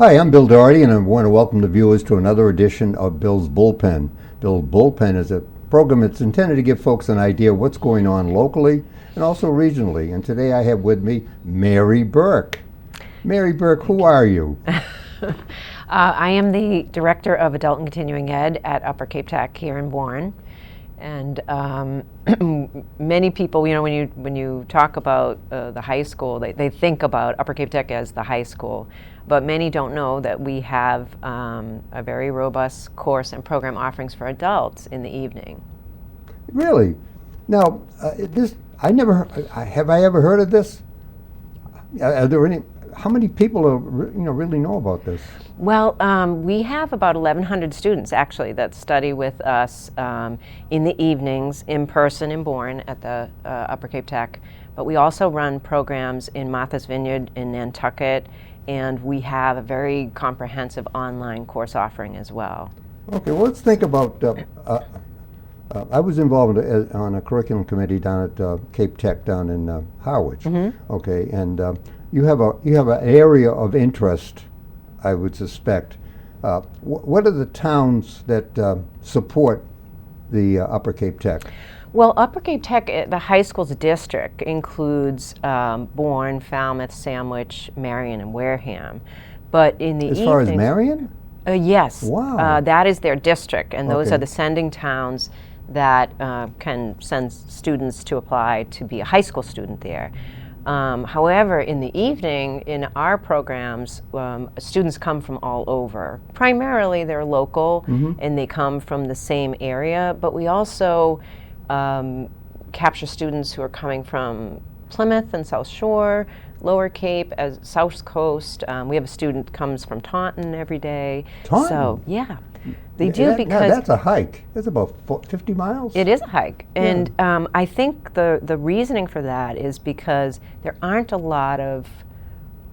Hi, I'm Bill Doherty, and I want to welcome the viewers to another edition of Bill's Bullpen. Bill's Bullpen is a program that's intended to give folks an idea of what's going on locally and also regionally. And today I have with me Mary Burke. Mary Burke, who are you? I am the Director of Adult and Continuing Ed at Upper Cape Tech here in Bourne. And many people, when you talk about the high school, they think about Upper Cape Tech as the high school. But many don't know that we have a very robust course and program offerings for adults in the evening. Really? Now, have I ever heard of this? Are there any? How many people really know about this? Well, we have about 1,100 students actually that study with us in the evenings, in person in Bourne at the Upper Cape Tech. But we also run programs in Martha's Vineyard in Nantucket, and we have a very comprehensive online course offering as well. Okay, well, let's think about. I was involved on a curriculum committee down at Cape Tech down in Harwich. Mm-hmm. Okay, and you have an area of interest, I would suspect. What are the towns that support the Upper Cape Tech? Well, Upper Cape Tech, the high school's district includes Bourne, Falmouth, Sandwich, Marion, and Wareham. But in the As far as Marion? Yes. Wow. That is their district, and those Okay. are the sending towns that can send students to apply to be a high school student there. However, in the evening, in our programs, students come from all over. Primarily, they're local, mm-hmm. and they come from the same area, but we also capture students who are coming from Plymouth and South Shore, Lower Cape, as South Coast. We have a student comes from Taunton every day. Taunton? So, yeah. They do because that's a hike. That's about 50 miles. It is a hike, yeah. And I think the reasoning for that is because there aren't a lot of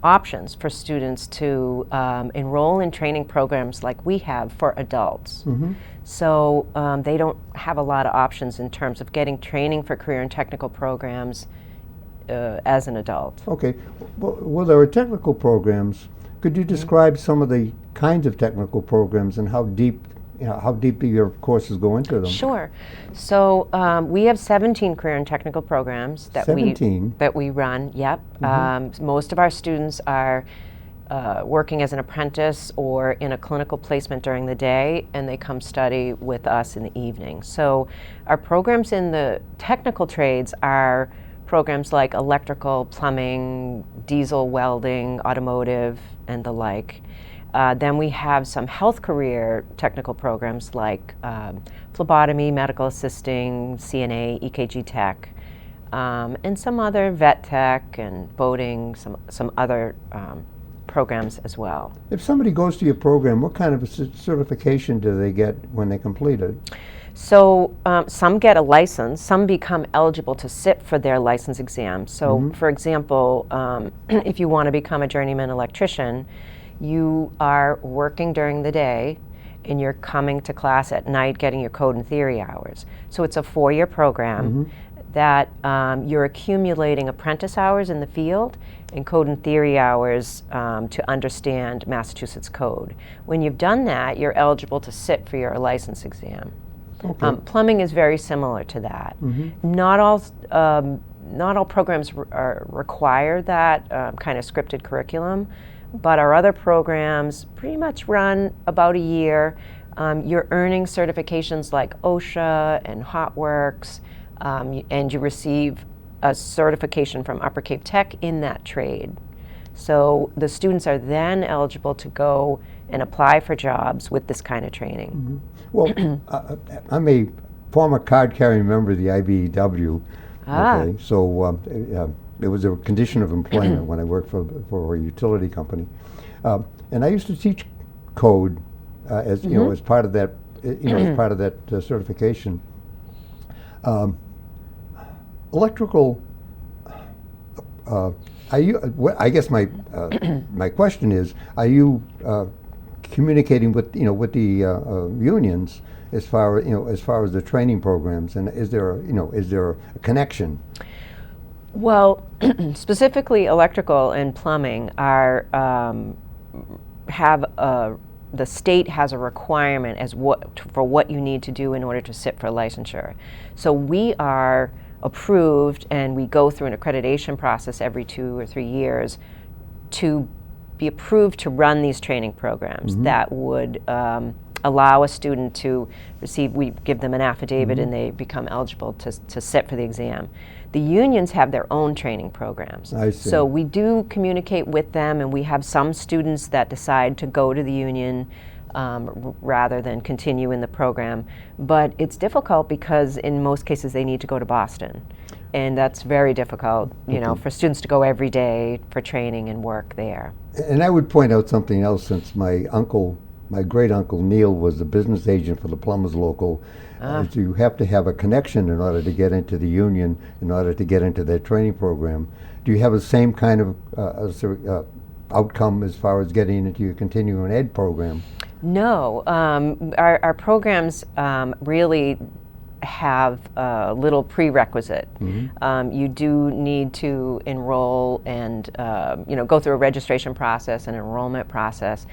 options for students to enroll in training programs like we have for adults. Mm-hmm. So they don't have a lot of options in terms of getting training for career and technical programs as an adult. Okay. Well, there are technical programs. Could you describe some of the kinds of technical programs and how deep your courses go into them? Sure. So we have 17 career and technical programs that we run. Yep. Mm-hmm. Most of our students are working as an apprentice or in a clinical placement during the day, and they come study with us in the evening. So our programs in the technical trades are programs like electrical, plumbing, diesel welding, automotive, and the like. Then we have some health career technical programs like phlebotomy, medical assisting, CNA, EKG tech, and some other vet tech and boating, some other programs as well. If somebody goes to your program, what kind of a certification do they get when they complete it? So some get a license, some become eligible to sit for their license exam. So mm-hmm. for example, if you want to become a journeyman electrician, you are working during the day and you're coming to class at night getting your code and theory hours. So it's a 4-year program mm-hmm. that you're accumulating apprentice hours in the field and code and theory hours to understand Massachusetts code. When you've done that, you're eligible to sit for your license exam. Okay. Plumbing is very similar to that. Mm-hmm. Not all programs require that kind of scripted curriculum, but our other programs pretty much run about a year. You're earning certifications like OSHA and HotWorks, and you receive a certification from Upper Cape Tech in that trade. So the students are then eligible to go and apply for jobs with this kind of training. Mm-hmm. Well, I'm a former card-carrying member of the IBEW. Okay, so it was a condition of employment when I worked for a utility company, and I used to teach code as mm-hmm. As part of that as part of that certification. Electrical. Are you? I guess my my question is: are you communicating with the unions as far as the training programs, and is there a connection? Well, specifically electrical and plumbing are have the state has a requirement as for what you need to do in order to sit for licensure. So we are approved, and we go through an accreditation process every 2 or 3 years to be approved to run these training programs that would allow a student to receive, we give them an affidavit and they become eligible to sit for the exam. The unions have their own training programs. I see. So we do communicate with them, and we have some students that decide to go to the union rather than continue in the program. But it's difficult because in most cases they need to go to Boston. And that's very difficult, you know, for students to go every day for training and work there. And I would point out something else, since my great uncle Neil was the business agent for the Plumbers Local. You have to have a connection in order to get into the union, in order to get into their training program. Do you have the same kind of outcome as far as getting into your continuing ed program? No, our programs really have a little prerequisite. You do need to enroll and go through a registration process and enrollment process,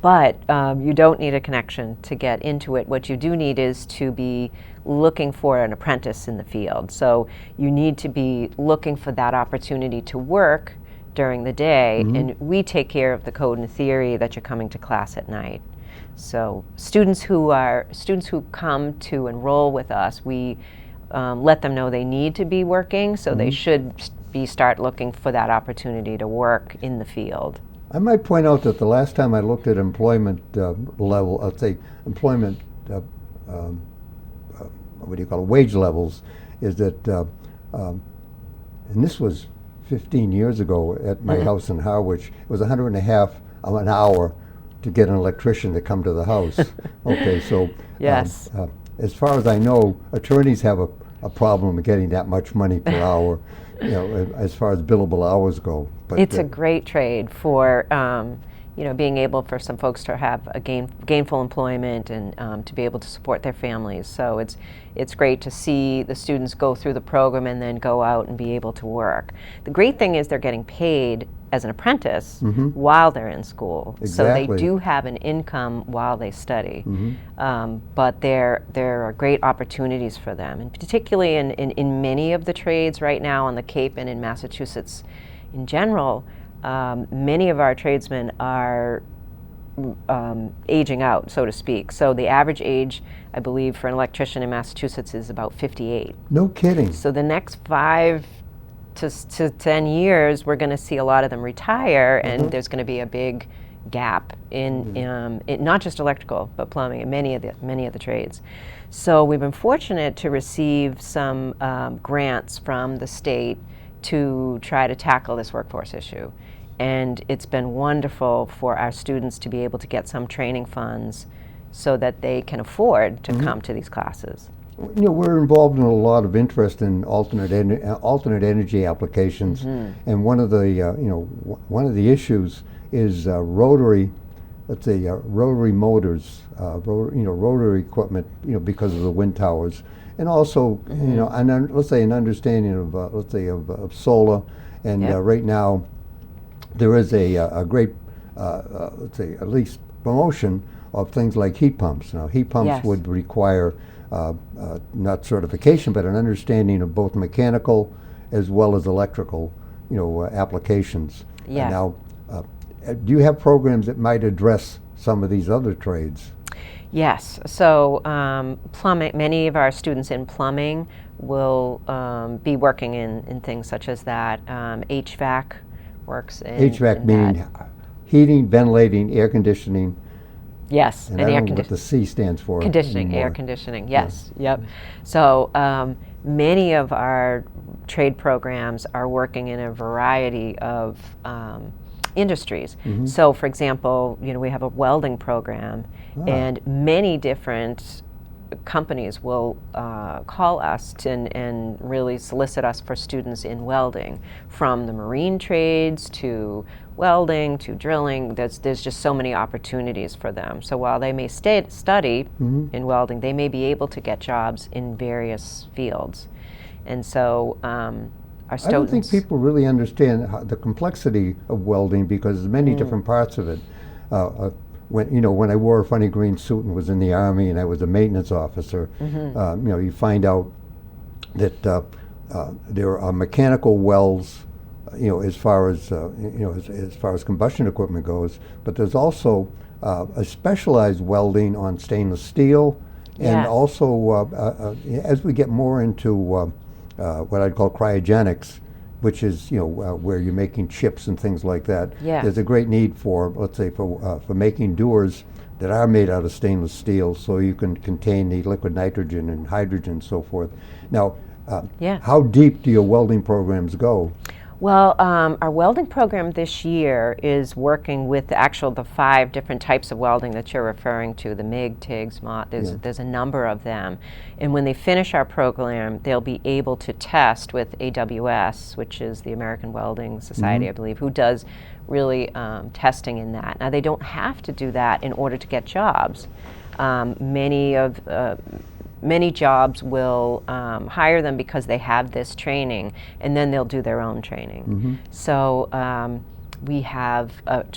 but you don't need a connection to get into it. What you do need is to be looking for an apprentice in the field. So you need to be looking for that opportunity to work during the day, and we take care of the code and theory that you're coming to class at night. So students who come to enroll with us, we let them know they need to be working, so they should start looking for that opportunity to work in the field. I might point out that the last time I looked at employment level, I'd say employment, wage levels, is that, and this was 15 years ago at my house in Harwich, it was $150 an hour to get an electrician to come to the house. Okay, so yes. As far as I know, attorneys have a problem getting that much money per hour, as far as billable hours go. But it's a great trade for being able for some folks to have a gainful employment and to be able to support their families. So it's great to see the students go through the program and then go out and be able to work. The great thing is they're getting paid as an apprentice while they're in school. Exactly. So they do have an income while they study. But there are great opportunities for them, and particularly in many of the trades right now on the Cape and in Massachusetts in general. Many of our tradesmen are aging out, so to speak. So the average age, I believe, for an electrician in Massachusetts is about 58. No kidding. So the next 5 to 10 years, we're going to see a lot of them retire, and there's going to be a big gap in not just electrical, but plumbing and many of the trades. So we've been fortunate to receive some grants from the state to try to tackle this workforce issue. And it's been wonderful for our students to be able to get some training funds so that they can afford to come to these classes. We're involved in a lot of interest in alternate energy applications, and one of the issues is rotary motors, rotary equipment, because of the wind towers, and also let's say an understanding of solar, and right now there is a great at least promotion of things like heat pumps. Now heat pumps would require not certification, but an understanding of both mechanical as well as electrical, applications. Yes. Now, do you have programs that might address some of these other trades? Yes. So plumbing. Many of our students in plumbing will be working in things such as that. HVAC works in HVAC in meaning that. heating, ventilating, air conditioning. Yes, And and I air don't know what the C stands for. conditioning, anymore. air conditioning, yes, yep. So many of our trade programs are working in a variety of industries. So for example, we have a welding program, and many different companies will call us and really solicit us for students in welding, from the marine trades to welding to drilling. There's just so many opportunities for them. So while they may study in welding, they may be able to get jobs in various fields. And so our students... I don't think people really understand the complexity of welding, because there's many different parts of it. when I wore a funny green suit and was in the Army and I was a maintenance officer, you find out that there are mechanical wells, as far as as far as combustion equipment goes, but there's also a specialized welding on stainless steel, and Yes. also as we get more into what I'd call cryogenics, which is where you're making chips and things like that. Yes. There's a great need for, let's say, for making doors that are made out of stainless steel, so you can contain the liquid nitrogen and hydrogen and so forth. Now, Yeah. how deep do your welding programs go? Well, our welding program this year is working with the 5 different types of welding that you're referring to, the MIG, TIG, SMOT. There's a number of them. And when they finish our program, they'll be able to test with AWS, which is the American Welding Society, I believe, who does really testing in that. Now, they don't have to do that in order to get jobs. Many jobs will hire them because they have this training, and then they'll do their own training. So we have,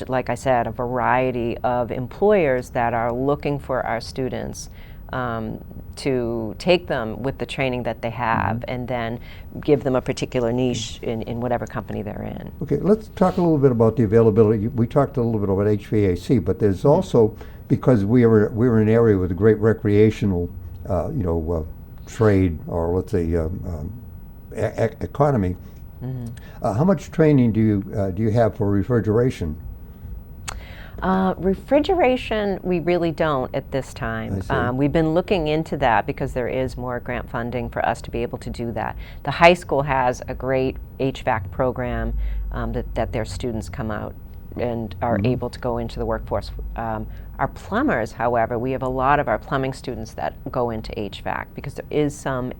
like I said, a variety of employers that are looking for our students to take them with the training that they have, and then give them a particular niche in whatever company they're in. Okay, let's talk a little bit about the availability. We talked a little bit about HVAC, but there's also, because we're in an area with a great recreational trade, or let's say economy. How much training do you have for refrigeration? Refrigeration, we really don't at this time. We've been looking into that because there is more grant funding for us to be able to do that. The high school has a great HVAC program that their students come out and are able to go into the workforce. Our plumbers, however, we have a lot of our plumbing students that go into HVAC because there is some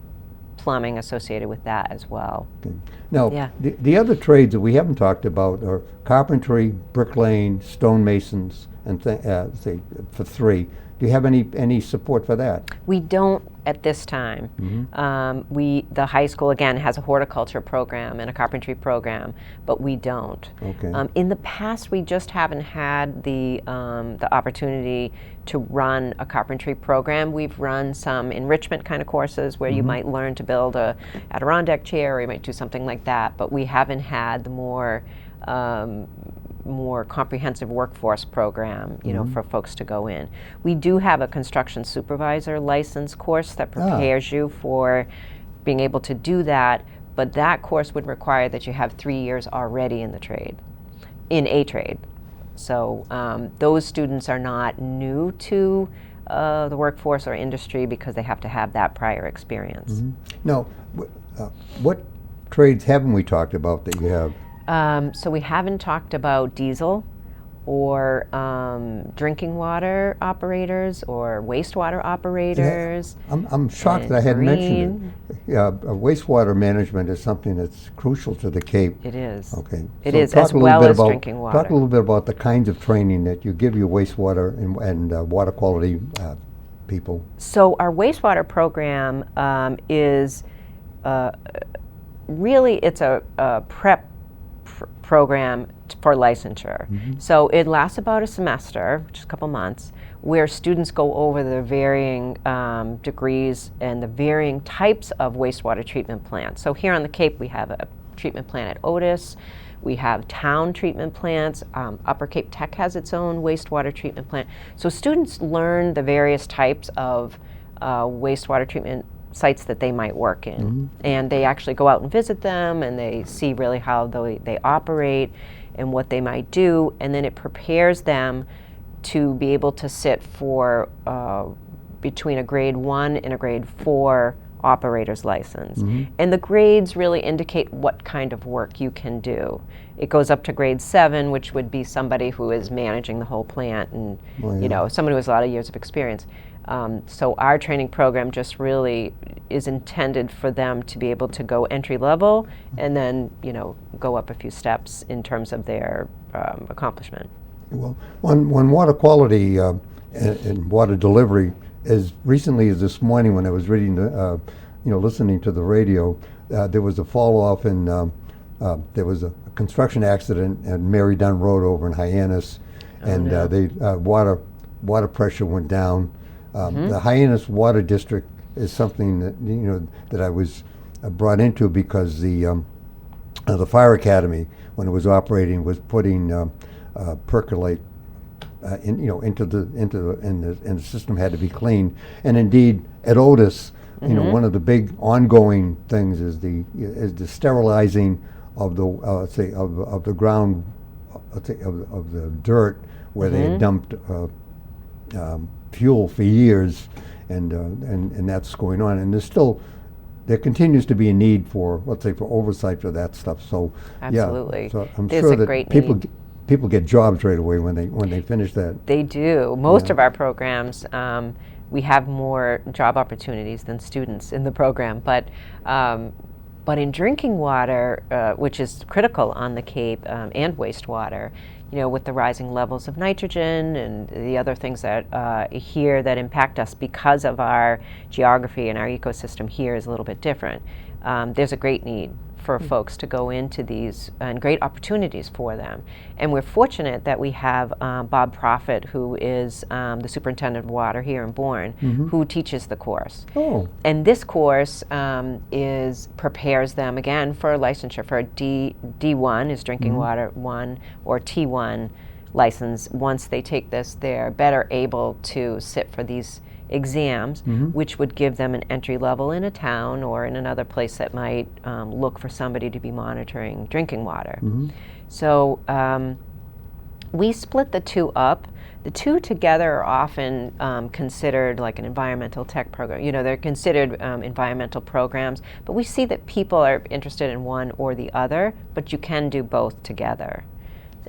plumbing associated with that as well. Okay. Now, Yeah. the other trades that we haven't talked about are carpentry, bricklaying, stonemasons, and say for 3. Do you have any support for that? We don't at this time. The high school again has a horticulture program and a carpentry program, but we don't. Okay. In the past, we just haven't had the opportunity to run a carpentry program. We've run some enrichment kind of courses where you might learn to build a Adirondack chair, or you might do something like that. But we haven't had the more comprehensive workforce program, for folks to go in. We do have a construction supervisor license course that prepares you for being able to do that, but that course would require that you have 3 years already in a trade. So those students are not new to the workforce or industry because they have to have that prior experience. Now, what trades haven't we talked about that you have? So we haven't talked about diesel or drinking water operators or wastewater operators. I'm shocked that I hadn't mentioned it. Wastewater management is something that's crucial to the Cape. It is. Okay. It So is, talk as a little well bit as about- drinking water. Talk a little bit about the kinds of training that you give your wastewater and water quality people. So our wastewater program is really, it's a prep program for licensure. So it lasts about a semester, which is a couple months, where students go over the varying degrees and the varying types of wastewater treatment plants. So here on the Cape, we have a treatment plant at Otis. We have town treatment plants. Upper Cape Tech has its own wastewater treatment plant. So students learn the various types of wastewater treatment sites that they might work in. And they actually go out and visit them, and they see really how they operate and what they might do, and then it prepares them to be able to sit for between a grade 1 and a grade 4 operator's license. And the grades really indicate what kind of work you can do. It goes up to grade 7, which would be somebody who is managing the whole plant and someone who has a lot of years of experience. So our training program just really is intended for them to be able to go entry level and then, go up a few steps in terms of their accomplishment. Well, on water quality and water delivery, as recently as this morning when I was reading listening to the radio, there was a fall off in there was a construction accident at Mary Dunn Road over in Hyannis, and no. the water pressure went down. The Hyannis Water District is something that that I was brought into because the fire academy, when it was operating, was putting percolate into the system had to be cleaned. And indeed, at Otis, one of the big ongoing things is the sterilizing of the of the ground, of the dirt where they had dumped fuel for years, and that's going on. And there continues to be a need for oversight for that stuff. So absolutely, yeah, so I'm There's sure a that great people. need. People get jobs right away when they finish that. They do. Most of our programs, we have more job opportunities than students in the program, but in drinking water, which is critical on the Cape, and wastewater, with the rising levels of nitrogen and the other things that here that impact us because of our geography, and our ecosystem here is a little bit different. There's a great need for folks to go into these, and great opportunities for them. And we're fortunate that we have Bob Proffitt, who is the superintendent of water here in Bourne, who teaches the course. Oh. And this course prepares them again for licensure for a D1 is drinking water 1 or T1 license. Once they take this, they're better able to sit for these exams, which would give them an entry level in a town or in another place that might look for somebody to be monitoring drinking water. So we split the two up. The two together are often considered like an environmental tech program. They're considered environmental programs, but we see that people are interested in one or the other, but you can do both together.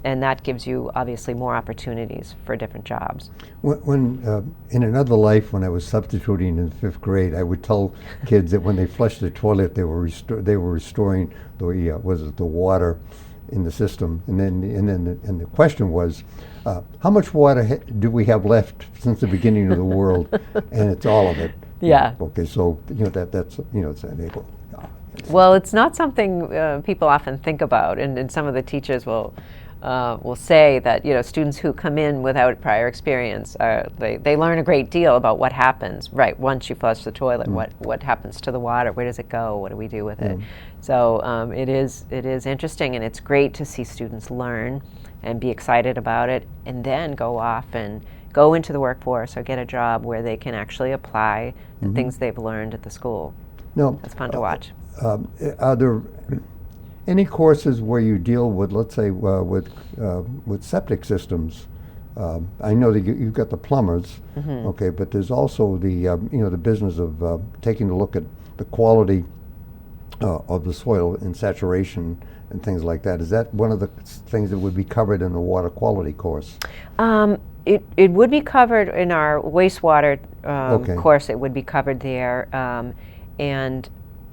And that gives you obviously more opportunities for different jobs. When in another life, when I was substituting in 5th grade, I would tell kids that when they flushed the toilet, they were restoring the water in the system. And then the question was, how much water do we have left since the beginning of the world? And it's all of it. Yeah. Okay, so that's it's enable. Well, it's not something people often think about, and some of the teachers will say that students who come in without prior experience, they learn a great deal about what happens once you flush the toilet. What happens to the water? Where does it go? What do we do with it? So it is interesting, and it's great to see students learn and be excited about it, and then go off and go into the workforce or get a job where they can actually apply the things they've learned at the school. No, it's fun to watch. Are there any courses where you deal with, let's say, with septic systems? I know that you've got the plumbers, okay, but there's also the business of taking a look at the quality of the soil and saturation and things like that. Is that one of the things that would be covered in the water quality course? It would be covered in our wastewater course. It would be covered there, and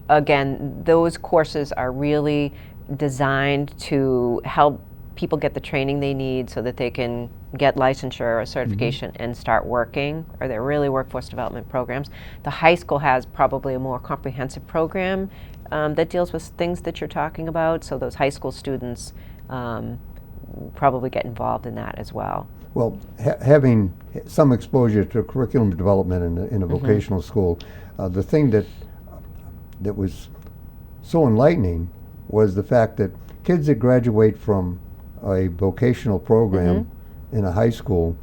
again, those courses are really designed to help people get the training they need so that they can get licensure or certification and start working, or they're really workforce development programs. The high school has probably a more comprehensive program that deals with things that you're talking about, so those high school students probably get involved in that as well. Well, having some exposure to curriculum development in a vocational school, the thing that was so enlightening was the fact that kids that graduate from a vocational program in a high school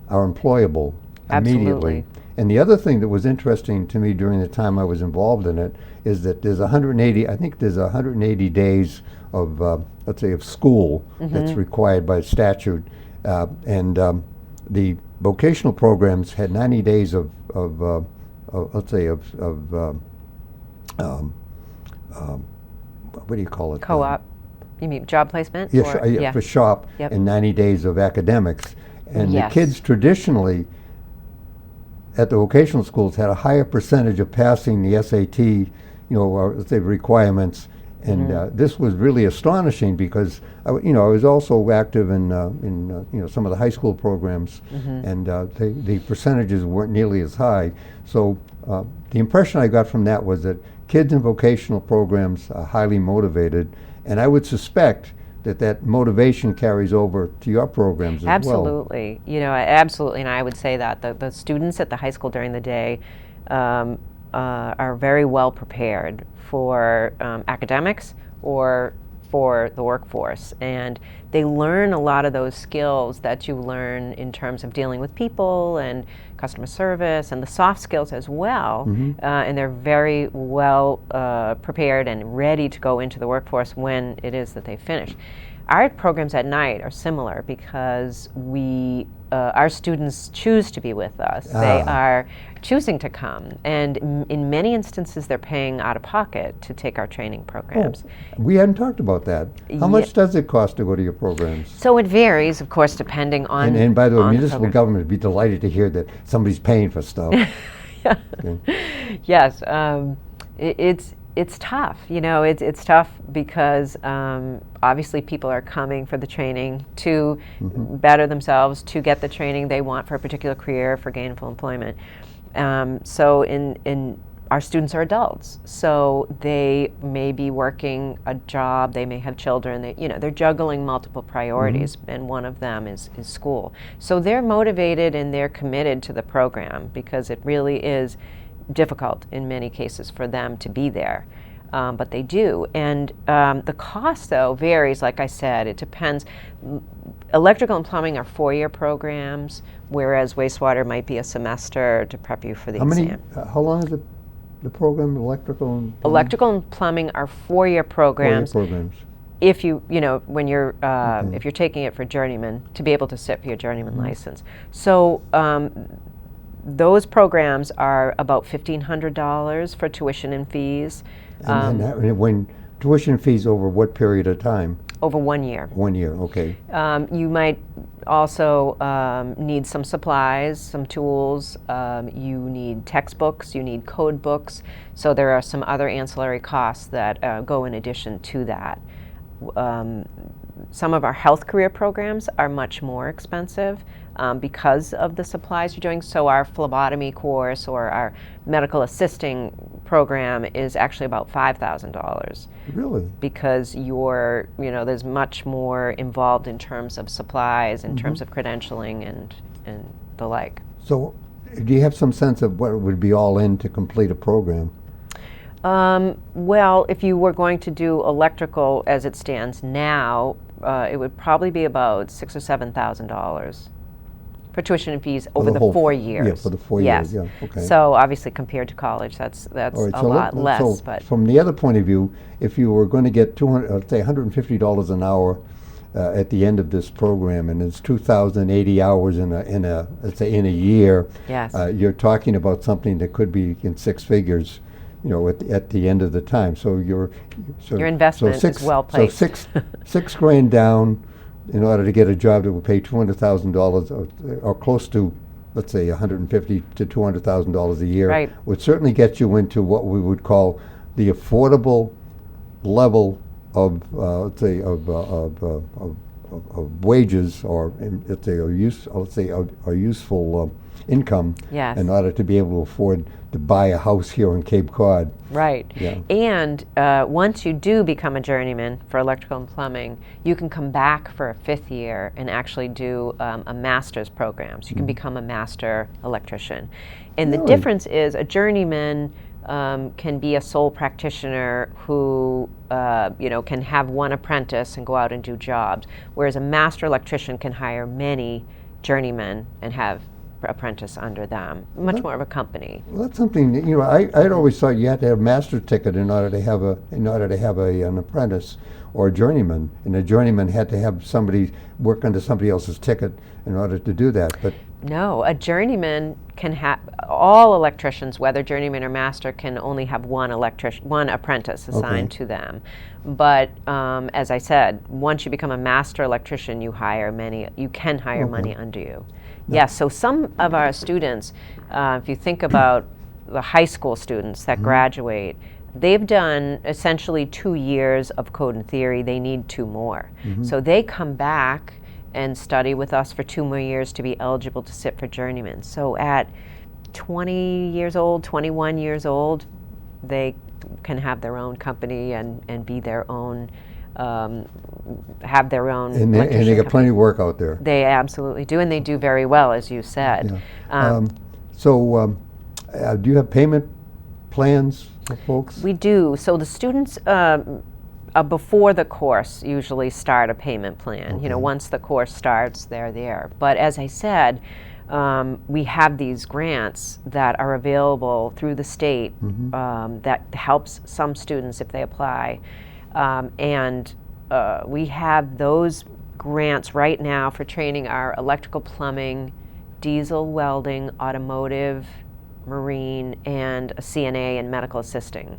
are employable immediately. And the other thing that was interesting to me during the time I was involved in it is that there's 180 days of, let's say, of school that's required by statute. And the vocational programs had 90 days of let's say, what do you call it? Co-op. You mean job placement? Yeah, for shop, and 90 days of academics. And the kids traditionally at the vocational schools had a higher percentage of passing the SAT, or let's say requirements. And this was really astonishing because I was also active in some of the high school programs, and the percentages weren't nearly as high. So the impression I got from that was that kids in vocational programs are highly motivated, and I would suspect that motivation carries over to your programs as well. Absolutely. Absolutely. And I would say that the students at the high school during the day are very well prepared for academics or for the workforce. And they learn a lot of those skills that you learn in terms of dealing with people and customer service and the soft skills as well. And they're very well prepared and ready to go into the workforce when it is that they finish. Our programs at night are similar because our students choose to be with us. They are choosing to come, and in many instances they're paying out of pocket to take our training programs. We hadn't talked about that. How much does it cost to go to your programs? So it varies, of course, depending on. And by the way, on municipal program. government would be delighted to hear that somebody's paying for stuff. Okay. Yes, it's tough. It's tough because obviously people are coming for the training to better themselves, to get the training they want for a particular career, for gainful employment. So in our students are adults, so they may be working a job, they may have children, they're juggling multiple priorities, and one of them is school. So they're motivated and they're committed to the program because it really is difficult in many cases for them to be there. But they do. And the cost, though, varies. Like I said, it depends. Electrical and plumbing are 4-year programs, whereas wastewater might be a semester to prep you for the exam. How long is the program, electrical and plumbing? Electrical and plumbing are 4-year programs. 4-year programs. If you, when you're, if you're taking it for journeyman, to be able to sit for your journeyman license. So those programs are about $1,500 for tuition and fees. And when tuition fees over what period of time? Over 1 year. 1 year, okay. You might also need some supplies, some tools. You need textbooks, you need code books. So there are some other ancillary costs that go in addition to that. Some of our health career programs are much more expensive because of the supplies you're doing. So our phlebotomy course or our medical assisting program is actually about $5,000. Really? Because there's much more involved in terms of supplies, in terms of credentialing and the like. So do you have some sense of what it would be all in to complete a program? Well, if you were going to do electrical as it stands now, it would probably be about $6,000 or $7,000 for tuition and fees over the 4 years. Yeah, for the 4 yes. years. Yeah, okay. So obviously, compared to college, that's All right, a lot less. So but from the other point of view, if you were going to get $150 an hour at the end of this program, and it's 2,080 hours in a year, yes. You're talking about something that could be in 6 figures. At the end of the time, your investment is well placed. So $6,000 down in order to get a job that would pay $200,000 or close to, let's say, $150,000 to $200,000 a year, right. would certainly get you into what we would call the affordable level of, let's say, of wages, or let's say a useful income, yes. in order to be able to afford to buy a house here in Cape Cod. Right. Yeah. And once you do become a journeyman for electrical and plumbing, you can come back for a 5th year and actually do a master's program. So you can become a master electrician. And the difference is a journeyman can be a sole practitioner who can have one apprentice and go out and do jobs, whereas a master electrician can hire many journeymen and have apprentice under them. Much more of a company. Well, that's something I'd always thought you had to have a master ticket in order to have an apprentice or a journeyman, and a journeyman had to have somebody work under somebody else's ticket in order to do that. But no, a journeyman can have, all electricians, whether journeyman or master, can only have one apprentice assigned to them. But as I said, once you become a master electrician, you can hire many under you. Yes, so some of our students, if you think about the high school students that graduate, they've done essentially 2 years of code and theory. They need 2 more. So they come back and study with us for 2 more years to be eligible to sit for journeyman. So at 20 years old, 21 years old, they can have their own company and be their own have their own And they electrician got come. plenty of work out there. They absolutely do, and they do very well, as you said. Yeah. So do you have payment plans for folks? We do. So the students, before the course, usually start a payment plan. You know, Okay. once the course starts, they're there. But as I said, we have these grants that are available through the state that helps some students if they apply. And we have those grants right now for training our electrical, plumbing, diesel welding, automotive, marine, and a CNA and medical assisting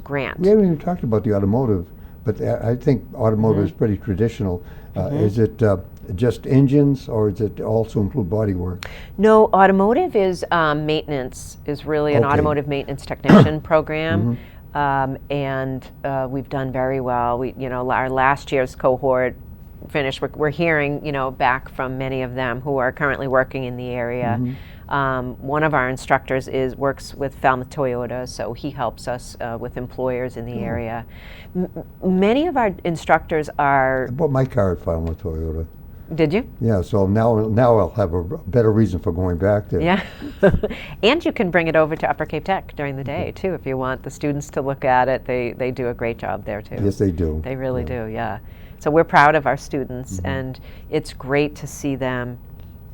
grant. We haven't even talked about the automotive, but I think automotive is pretty traditional. Is it just engines, or does it also include body work? No, automotive is maintenance, is really an Okay. automotive maintenance technician program. And we've done very well. We, you know, our last year's cohort finished. We're hearing, you know, back from many of them who are currently working in the area. One of our instructors works with Falmouth Toyota, so he helps us with employers in the area. Many of our instructors are. I bought my car at Falmouth Toyota. Did you? Yeah, so now I'll have a better reason for going back there. Yeah. And you can bring it over to Upper Cape Tech during the day, too, if you want the students to look at it. They do a great job there, too. Yes, they do. They really do, yeah. So we're proud of our students, and it's great to see them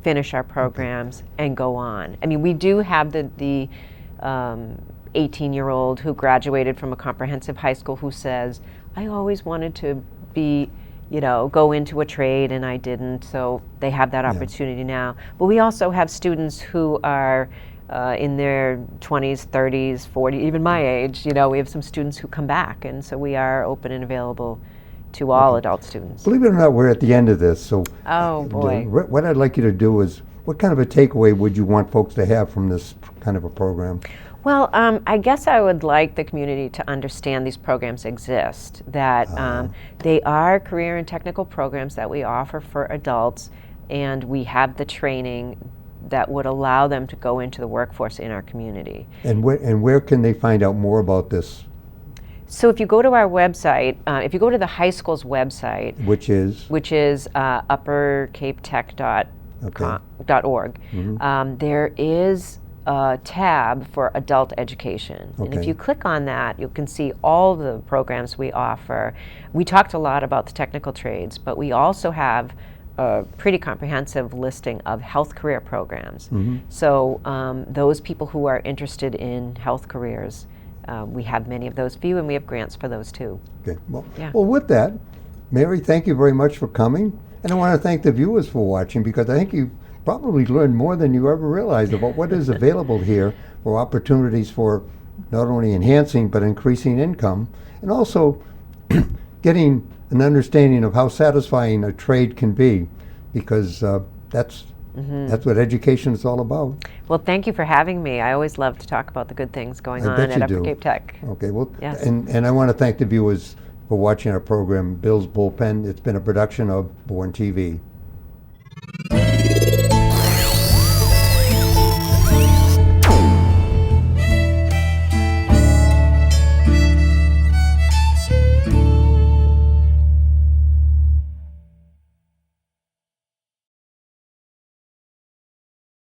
finish our programs and go on. I mean, we do have the 18-year-old who graduated from a comprehensive high school who says, I always wanted to be, you know, go into a trade and I didn't, so they have that opportunity now. But we also have students who are in their 20s, 30s, 40s, even my age. You know, we have some students who come back, and so we are open and available to all adult students. Believe it or not, we're at the end of this. So, Oh, boy. What I'd like you to do is, what kind of a takeaway would you want folks to have from this kind of a program? Well, I guess I would like the community to understand these programs exist, that they are career and technical programs that we offer for adults, and we have the training that would allow them to go into the workforce in our community. And where can they find out more about this? So if you go to our website, if you go to the high school's website, Which is? uppercapetech.org, there is a tab for adult education. And if Okay. you click on that, you can see all the programs we offer. We talked a lot about the technical trades, but we also have a pretty comprehensive listing of health career programs. So those people who are interested in health careers, we have many of those for you, and we have grants for those too. Okay. Well, Yeah. well, with that, Mary, thank you very much for coming. And I want to thank the viewers for watching, because I think you probably learned more than you ever realized about what is available here for opportunities for not only enhancing but increasing income, and also getting an understanding of how satisfying a trade can be, because that's what education is all about. Well, thank you for having me. I always love to talk about the good things going I on bet at you Upper do. Cape Tech. Okay, well, Yes. and I want to thank the viewers for watching our program, Bill's Bullpen. It's been a production of Born TV.